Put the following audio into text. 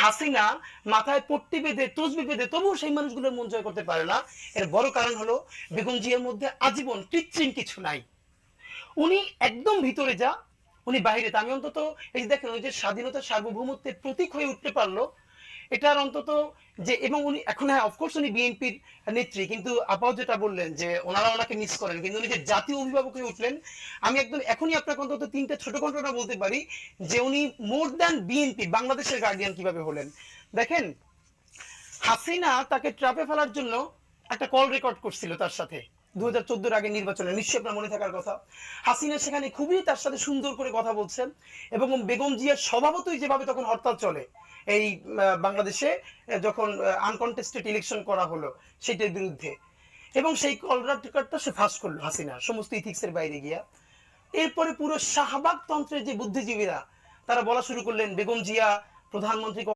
হাসিনা মাথায় পট্টি বেঁধে তসবি বেঁধে তবুও সেই মানুষগুলোর মন জয় করতে পারে না। এর বড় কারণ হলো বেগম জিয়ার মধ্যে আজীবন কৃত্রিম কিছু নাই। উনি একদম ভিতরে যা, উনি বাইরে তা। আমি অন্তত এই যে দেখেন ওই যে স্বাধীনতা সার্বভৌমত্বের প্রতীক হয়ে উঠতে পারলো, এটার অন্তত যে, এবং উনি এখন, হ্যাঁ অফকোর্স উনি বিএনপির নেত্রী, কিন্তু আপাও যেটা বললেন যে ওনারা ওনাকে মিস করেন, কিন্তু উনি যে জাতীয় অভিভাবক হয়ে উঠলেন, আমি একদম এখনই আপনাকে অন্তত তিনটা ছোট ঘটনা বলতে পারি যে উনি মোর দ্যান বিএনপি বাংলাদেশের গার্ডিয়ান কিভাবে হলেন। দেখেন, হাসিনা তাকে ট্রাপে ফেলার জন্য একটা কল রেকর্ড করছিল তার সাথে 2014-র আগে নির্বাচনে, নিশ্চয়ই আপনার মনে থাকার কথা। হাসিনা সেখানে খুবই তার সাথে সুন্দর করে কথা বলছেন, এবং বেগম জিয়ার স্বভাবতই যেভাবে তখন হরতাল চলে এই বাংলাদেশে, যখন আনকনটেস্টেড ইলেকশন করা হলো সেটার বিরুদ্ধে, এবং সেই কল রেকর্ডটা সে ফাঁস করলো হাসিনা সমস্ত ইথিক্সের বাইরে গিয়া। এরপরে পুরো শাহবাগ তন্ত্রের যে বুদ্ধিজীবীরা তারা বলা শুরু করলেন বেগম জিয়া প্রধানমন্ত্রী